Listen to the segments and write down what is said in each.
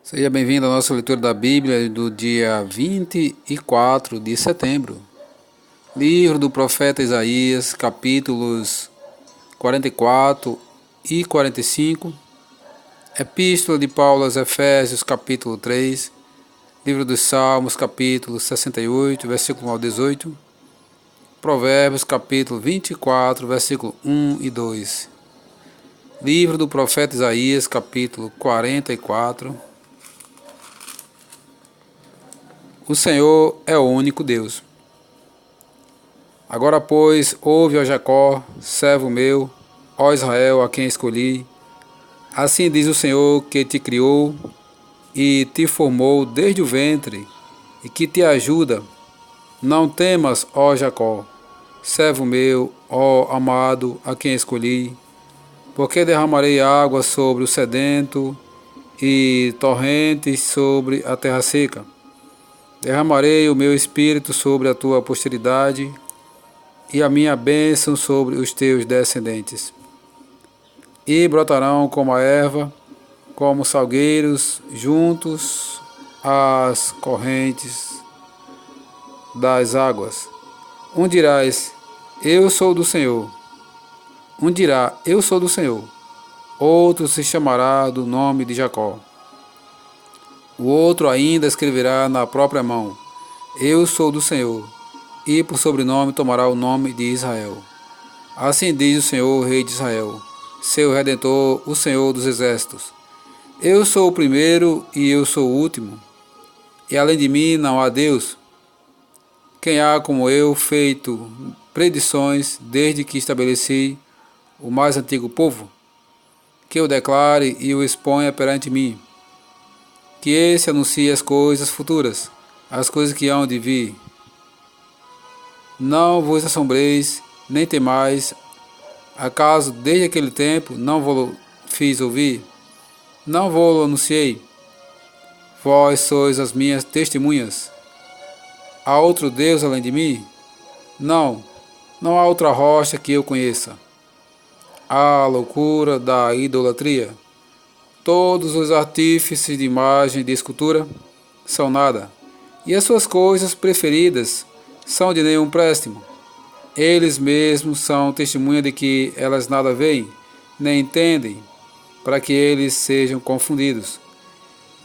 Seja bem-vindo à nossa leitura da Bíblia do dia 24 de setembro. Livro do profeta Isaías, capítulos 44 e 45. Epístola de Paulo aos Efésios, capítulo 3. Livro dos Salmos, capítulo 68, versículo 1 ao 18. Provérbios, capítulo 24, versículo 1 e 2. Livro do profeta Isaías, capítulo 44. O Senhor é o único Deus. Agora, pois, ouve, ó Jacó, servo meu, ó Israel, a quem escolhi. Assim diz o Senhor que te criou e te formou desde o ventre e que te ajuda. Não temas, ó Jacó, servo meu, ó amado, a quem escolhi, porque derramarei água sobre o sedento e torrentes sobre a terra seca. Derramarei o meu espírito sobre a tua posteridade e a minha bênção sobre os teus descendentes. E brotarão como a erva, como salgueiros juntos às correntes das águas. Um dirás, eu sou do Senhor. Um dirá, eu sou do Senhor. Outro se chamará do nome de Jacó. O outro ainda escreverá na própria mão, eu sou do Senhor, e por sobrenome tomará o nome de Israel. Assim diz o Senhor, Rei de Israel, seu Redentor, o Senhor dos Exércitos. Eu sou o primeiro e eu sou o último, e além de mim não há Deus. Quem há como eu feito predições desde que estabeleci o mais antigo povo? Que eu declare e o exponha perante mim. Que esse anuncie as coisas futuras, as coisas que hão de vir. Não vos assombreis, nem temais, acaso desde aquele tempo não vos fiz ouvir? Não vos anunciei? Vós sois as minhas testemunhas. Há outro Deus além de mim? Não, não há outra rocha que eu conheça. Há a loucura da idolatria. Todos os artífices de imagem e de escultura são nada, e as suas coisas preferidas são de nenhum préstimo. Eles mesmos são testemunha de que elas nada veem, nem entendem, para que eles sejam confundidos.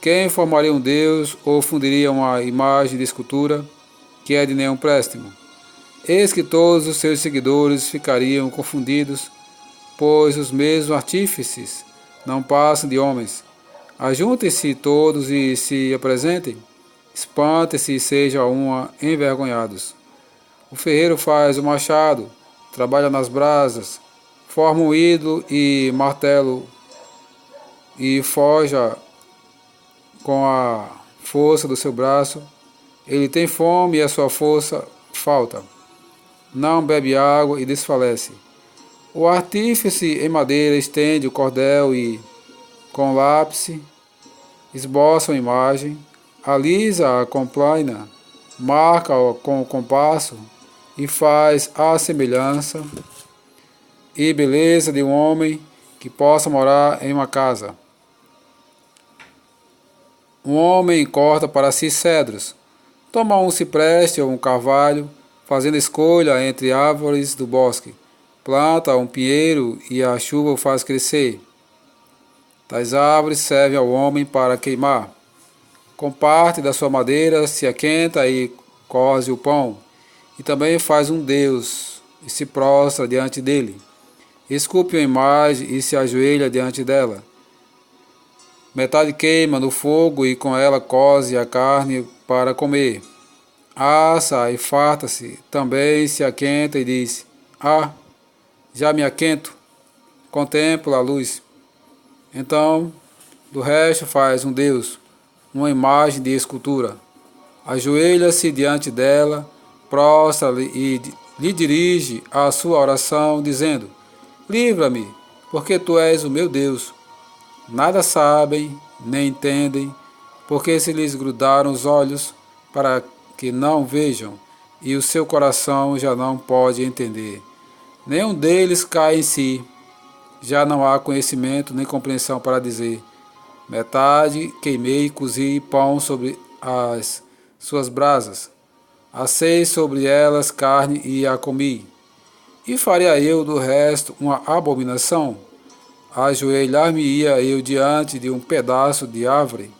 Quem formaria um Deus ou fundiria uma imagem de escultura que é de nenhum préstimo? Eis que todos os seus seguidores ficariam confundidos, pois os mesmos artífices não passam de homens. Ajuntem-se todos e se apresentem, espantem-se e sejam envergonhados. O ferreiro faz o machado, trabalha nas brasas, forma um ídolo e martelo e forja com a força do seu braço. Ele tem fome e a sua força falta. Não bebe água e desfalece. O artífice em madeira estende o cordel e, com lápis, esboça uma imagem, alisa-a com plaina, marca-a com o compasso e faz a semelhança e beleza de um homem que possa morar em uma casa. Um homem corta para si cedros, toma um cipreste ou um carvalho, fazendo escolha entre árvores do bosque. Planta um pinheiro e a chuva o faz crescer. Tais árvores servem ao homem para queimar. Com parte da sua madeira se aquenta e coze o pão. E também faz um Deus e se prostra diante dele. Esculpe uma imagem e se ajoelha diante dela. Metade queima no fogo e com ela coze a carne para comer. Assa e farta-se, também se aquenta e diz, já me aquento, contempla a luz. Então, do resto faz um Deus, uma imagem de escultura. Ajoelha-se diante dela, prostra-lhe e lhe dirige a sua oração, dizendo, livra-me, porque tu és o meu Deus. Nada sabem, nem entendem, porque se lhes grudaram os olhos, para que não vejam, e o seu coração já não pode entender. Nenhum deles cai em si, já não há conhecimento nem compreensão para dizer, Metade queimei e cozi pão sobre as suas brasas. Assei sobre elas carne e a comi. E faria eu do resto uma abominação? Ajoelhar-me-ia eu diante de um pedaço de árvore?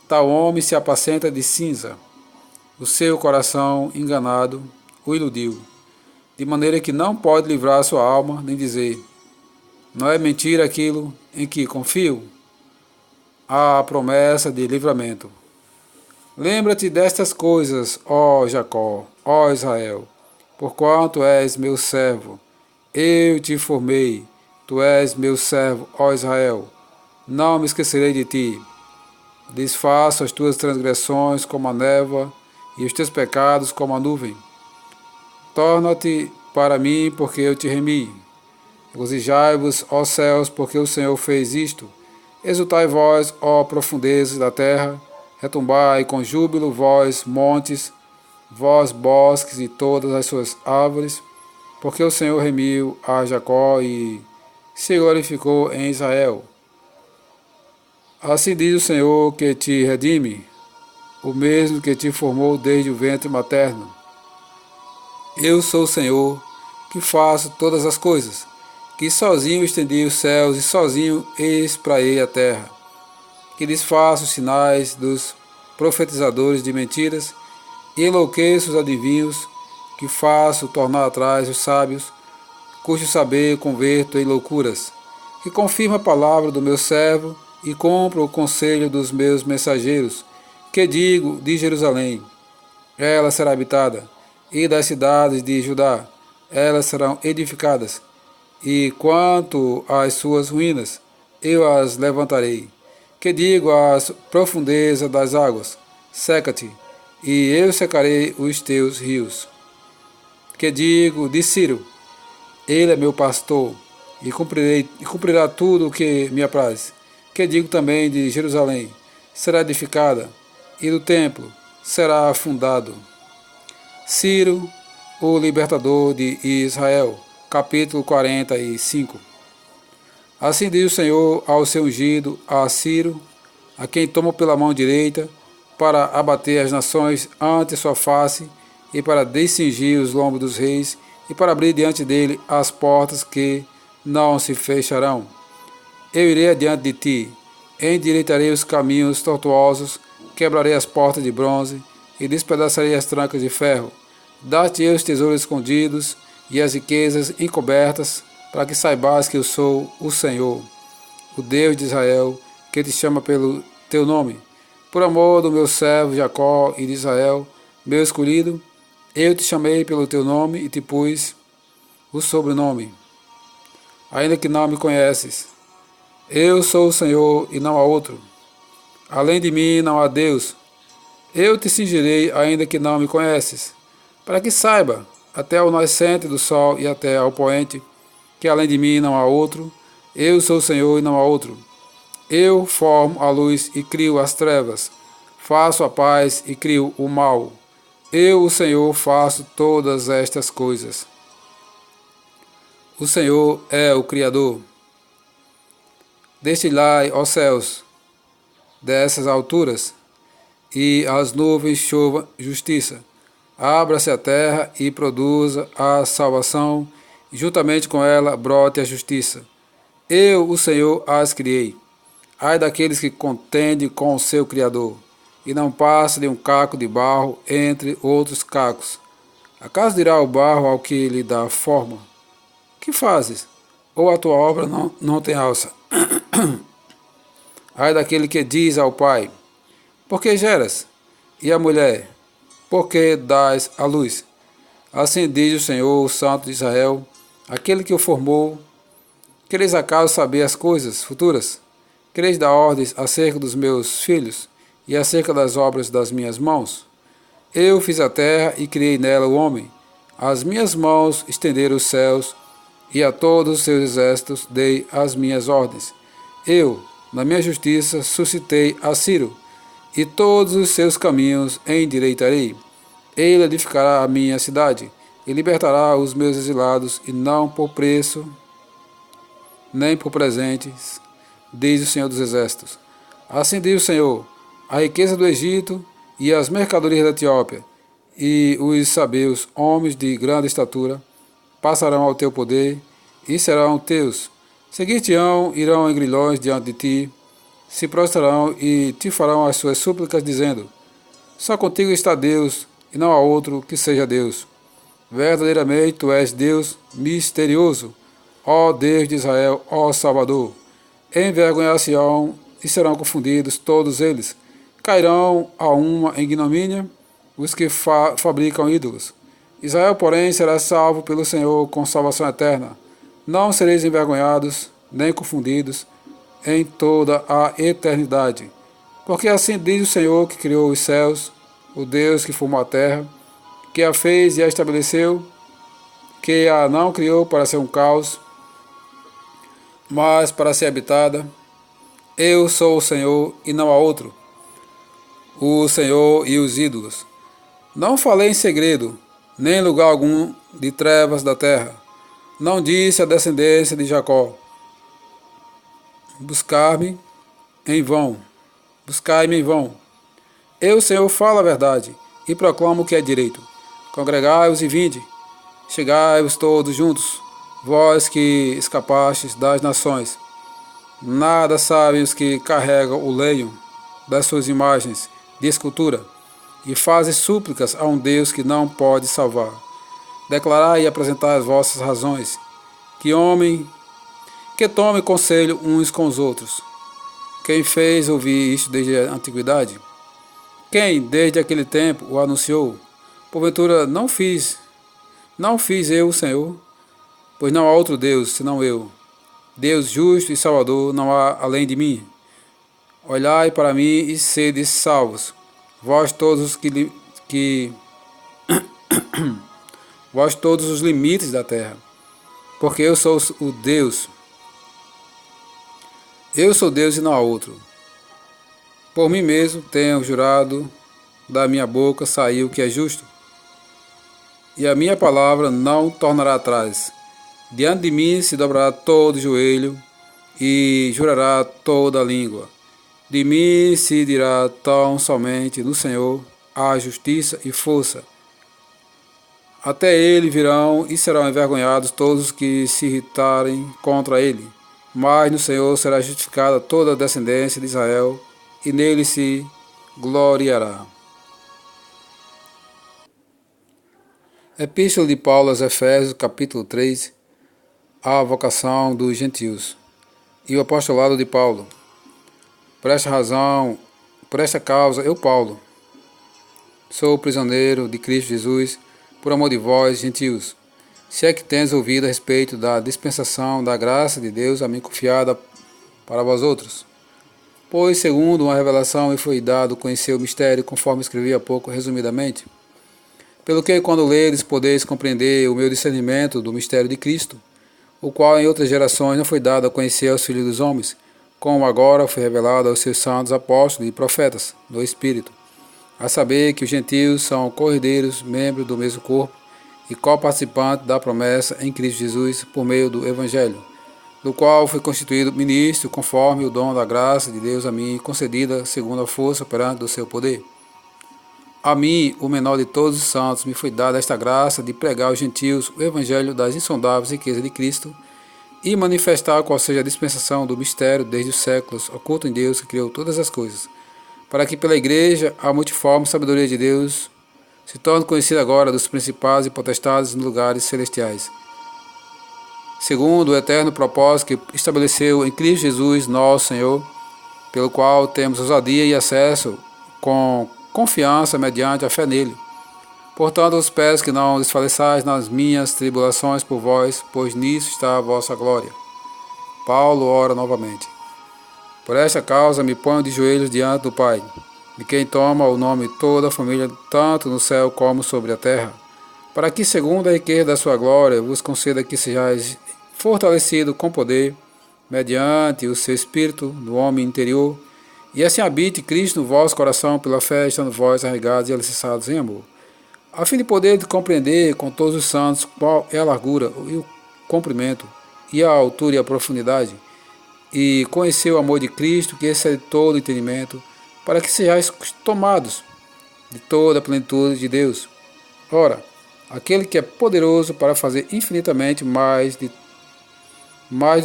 Tal homem se apacenta de cinza. O seu coração enganado o iludiu, de maneira que não pode livrar sua alma, nem dizer: não é mentira aquilo em que confio? A promessa de livramento. Lembra-te destas coisas, ó Jacó, ó Israel, porquanto és meu servo. Eu te formei, tu és meu servo, ó Israel. Não me esquecerei de ti. Desfaço as tuas transgressões como a névoa e os teus pecados como a nuvem. Torna-te para mim, porque eu te remi. Regozijai-vos, ó céus, porque o Senhor fez isto. Exultai vós, ó profundezas da terra. Retumbai com júbilo, vós montes, vós bosques e todas as suas árvores, porque o Senhor remiu a Jacó e se glorificou em Israel. Assim diz o Senhor que te redime, o mesmo que te formou desde o ventre materno. Eu sou o Senhor, que faço todas as coisas, que sozinho estendi os céus e sozinho espraiei a terra, que desfaço os sinais dos profetizadores de mentiras e enlouqueço os adivinhos, que faço tornar atrás os sábios, cujo saber converto em loucuras, que confirmo a palavra do meu servo e cumpro o conselho dos meus mensageiros, que digo de Jerusalém: ela será habitada, e das cidades de Judá, elas serão edificadas, e quanto às suas ruínas, eu as levantarei. Que digo às profundezas das águas: seca-te, e eu secarei os teus rios. Que digo de Ciro: ele é meu pastor, e cumprirá tudo o que me apraz. Que digo também de Jerusalém: será edificada, e do templo será fundado. Ciro, o libertador de Israel. Capítulo 45. Assim diz o Senhor ao seu ungido, a Ciro, a quem toma pela mão direita, para abater as nações ante sua face, e para descingir os lombos dos reis, e para abrir diante dele as portas que não se fecharão. Eu irei adiante de ti, endireitarei os caminhos tortuosos, quebrarei as portas de bronze, e despedaçarei as trancas de ferro. Dar-te-ei os tesouros escondidos, e as riquezas encobertas, para que saibas que eu sou o Senhor, o Deus de Israel, que te chama pelo teu nome. Por amor do meu servo Jacó e de Israel, meu escolhido, eu te chamei pelo teu nome e te pus o sobrenome. Ainda que não me conheces, eu sou o Senhor e não há outro. Além de mim não há Deus. Eu te cingirei, ainda que não me conheces, para que saiba, até o nascente do sol e até ao poente, que além de mim não há outro. Eu sou o Senhor e não há outro. Eu formo a luz e crio as trevas, faço a paz e crio o mal. Eu, o Senhor, faço todas estas coisas. O Senhor é o Criador. Destilai, ó céus, dessas alturas, e as nuvens chovam justiça. Abra-se a terra e produza a salvação, e juntamente com ela brote a justiça. Eu, o Senhor, as criei. Ai daqueles que contendem com o seu Criador, e não passa de um caco de barro entre outros cacos. Acaso dirá o barro ao que lhe dá forma: que fazes? Ou a tua obra não tem alça? Ai daquele que diz ao pai: por que geras? E à mulher: por que dás à luz? Assim diz o Senhor, o Santo de Israel, aquele que o formou. Quereis acaso saber as coisas futuras? Quereis dar ordens acerca dos meus filhos e acerca das obras das minhas mãos? Eu fiz a terra e criei nela o homem. As minhas mãos estenderam os céus, e a todos os seus exércitos dei as minhas ordens. Eu, na minha justiça, suscitei a Ciro, e todos os seus caminhos endireitarei. Ele edificará a minha cidade, e libertará os meus exilados, e não por preço, nem por presentes, diz o Senhor dos Exércitos. Assim diz o Senhor: a riqueza do Egito e as mercadorias da Etiópia e os sabeus, homens de grande estatura, passarão ao teu poder e serão teus. Seguir-te-ão, irão em grilhões diante de ti, se prostrarão e te farão as suas súplicas, dizendo: só contigo está Deus, e não há outro que seja Deus. Verdadeiramente tu és Deus misterioso, ó Deus de Israel, ó Salvador. Envergonhar-se-ão e serão confundidos todos eles. Cairão a uma ignomínia os que fabricam ídolos. Israel, porém, será salvo pelo Senhor com salvação eterna. Não sereis envergonhados, nem confundidos, em toda a eternidade. Porque assim diz o Senhor que criou os céus, o Deus que formou a terra, que a fez e a estabeleceu, que a não criou para ser um caos, mas para ser habitada. Eu sou o Senhor e não há outro, o Senhor e os ídolos. Não falei em segredo, nem em lugar algum de trevas da terra. Não disse à descendência de Jacó: buscar-me em vão, buscai-me em vão. Eu, Senhor, falo a verdade e proclamo o que é direito. Congregai-vos e vinde, chegai-vos todos juntos, vós que escapastes das nações. Nada sabem os que carregam o lenho das suas imagens de escultura e fazem súplicas a um Deus que não pode salvar. Declarai e apresentai as vossas razões, que tome conselho uns com os outros. Quem fez ouvir isto desde a antiguidade? Quem, desde aquele tempo, o anunciou? Porventura não fiz eu, o Senhor? Pois não há outro Deus, senão eu. Deus justo e salvador não há além de mim. Olhai para mim e sede salvos, vós todos os vós todos os limites da terra, porque eu sou o Deus. Eu sou Deus e não há outro. Por mim mesmo tenho jurado, da minha boca saiu o que é justo, e a minha palavra não tornará atrás. Diante de mim se dobrará todo joelho e jurará toda língua. De mim se dirá tão somente no Senhor há justiça e força. Até ele virão e serão envergonhados todos os que se irritarem contra ele. Mas no Senhor será justificada toda a descendência de Israel, e nele se gloriará. Epístola de Paulo aos Efésios, capítulo 3, a vocação dos gentios e o apostolado de Paulo. Por esta razão, por esta causa, eu, Paulo, sou prisioneiro de Cristo Jesus, por amor de vós, gentios, se é que tendes ouvido a respeito da dispensação da graça de Deus a mim confiada para vós outros. Pois, segundo uma revelação, me foi dado conhecer o mistério, conforme escrevi há pouco, resumidamente. Pelo que, quando leres, podeis compreender o meu discernimento do mistério de Cristo, o qual em outras gerações não foi dado a conhecer aos filhos dos homens, como agora foi revelado aos seus santos apóstolos e profetas, no Espírito, a saber que os gentios são cordeiros, membros do mesmo corpo, e co-participantes da promessa em Cristo Jesus por meio do Evangelho, do qual fui constituído ministro conforme o dom da graça de Deus a mim concedida segundo a força operante do seu poder. A mim, o menor de todos os santos, me foi dada esta graça de pregar aos gentios o Evangelho das insondáveis riquezas de Cristo e manifestar qual seja a dispensação do mistério desde os séculos, oculto em Deus que criou todas as coisas, para que pela Igreja a multiforme sabedoria de Deus se torne conhecida agora dos principados e potestades nos lugares celestiais, segundo o eterno propósito que estabeleceu em Cristo Jesus, nosso Senhor, pelo qual temos ousadia e acesso com confiança mediante a fé nele. Portanto, os peço que não desfaleçais nas minhas tribulações por vós, pois nisso está a vossa glória. Paulo ora novamente. Por esta causa me ponho de joelhos diante do Pai, de quem toma o nome toda a família, tanto no céu como sobre a terra, para que, segundo a riqueza da sua glória, vos conceda que sejais fortalecido com poder, mediante o seu Espírito no homem interior, e assim habite Cristo no vosso coração pela fé, estando vós arraigados e alicerçados em amor, a fim de poder compreender com todos os santos qual é a largura e o comprimento, e a altura e a profundidade, e conhecer o amor de Cristo, que excede todo entendimento, para que sejais tomados de toda a plenitude de Deus. Ora, aquele que é poderoso para fazer infinitamente mais do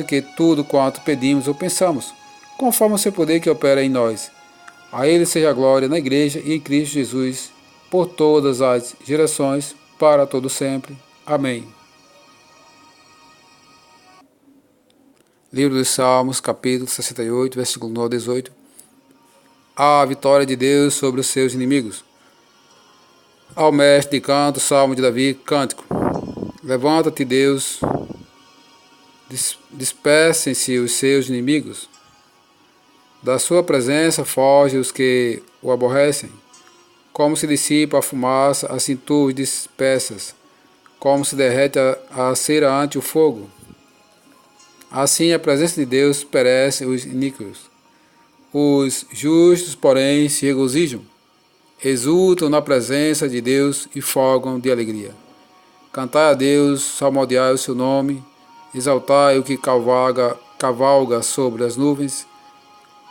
que tudo quanto pedimos ou pensamos, conforme o seu poder que opera em nós. A Ele seja a glória na Igreja e em Cristo Jesus, por todas as gerações, para todo sempre. Amém. Livro dos Salmos, capítulo 68, versículo 9 a 18. A vitória de Deus sobre os seus inimigos. Ao mestre de canto, Salmo de Davi, cântico. Levanta-te, Deus, dispersem-se os seus inimigos. Da sua presença foge os que o aborrecem. Como se dissipa a fumaça, assim tu os dispersas. Como se derrete a cera ante o fogo. Assim a presença de Deus perece os iníquos. Os justos, porém, se regozijam, exultam na presença de Deus e folgam de alegria. Cantai a Deus, salmodiai o seu nome, exaltai o que cavalga sobre as nuvens.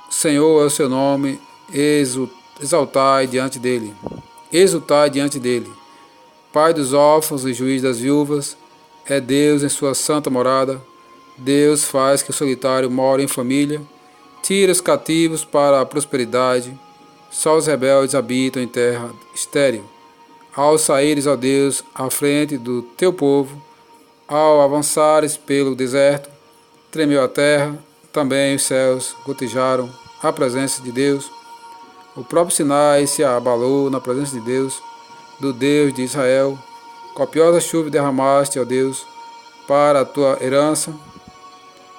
Senhor é o seu nome, exaltai diante dele. Exultai diante dele. Pai dos órfãos e juiz das viúvas, é Deus em sua santa morada. Deus faz que o solitário more em família, tira os cativos para a prosperidade. Só os rebeldes habitam em terra estéril. Ao saíres, ó Deus, à frente do teu povo, ao avançares pelo deserto, tremeu a terra, também os céus gotejaram a presença de Deus. O próprio Sinai se abalou na presença de Deus, do Deus de Israel. Copiosa chuva derramaste, ó Deus, para a tua herança.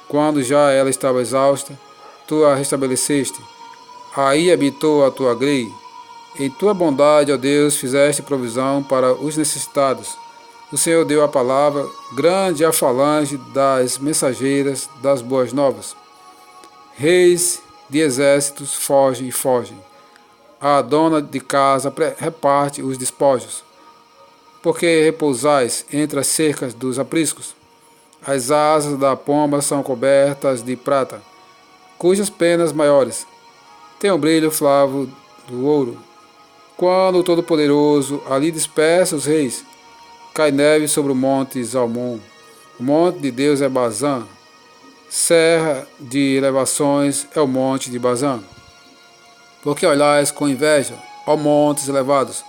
Quando já ela estava exausta, tu a restabeleceste. Aí habitou a tua grei. Em tua bondade, ó Deus, fizeste provisão para os necessitados. O Senhor deu a palavra, grande a falange das mensageiras das boas novas. Reis de exércitos fogem e fogem. A dona de casa reparte os despojos. Porque repousais entre as cercas dos apriscos. As asas da pomba são cobertas de prata, cujas penas maiores têm o brilho flavo do ouro. Quando o Todo-Poderoso ali dispersa os reis, cai neve sobre o monte Zalmon. O monte de Deus é Bazã. Serra de elevações é o monte de Bazã. Porque olhais com inveja, ó montes elevados,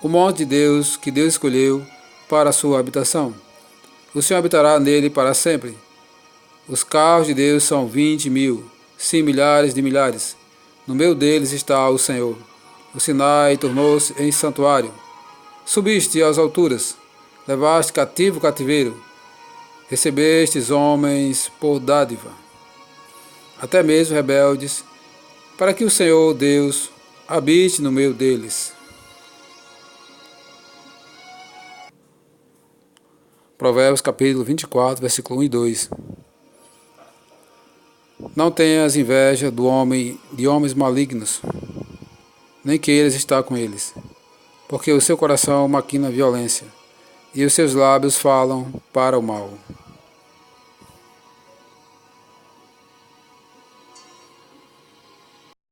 o monte de Deus que Deus escolheu para a sua habitação. O Senhor habitará nele para sempre. Os carros de Deus são 20.000, sim, milhares de milhares. No meio deles está o Senhor. O Sinai tornou-se em santuário. Subiste às alturas, levaste cativo o cativeiro, recebestes homens por dádiva, até mesmo rebeldes, para que o Senhor Deus habite no meio deles. Provérbios capítulo 24, versículo 1 e 2. Não tenhas inveja de homens malignos, nem queiras estar com eles, porque o seu coração maquina violência, e os seus lábios falam para o mal.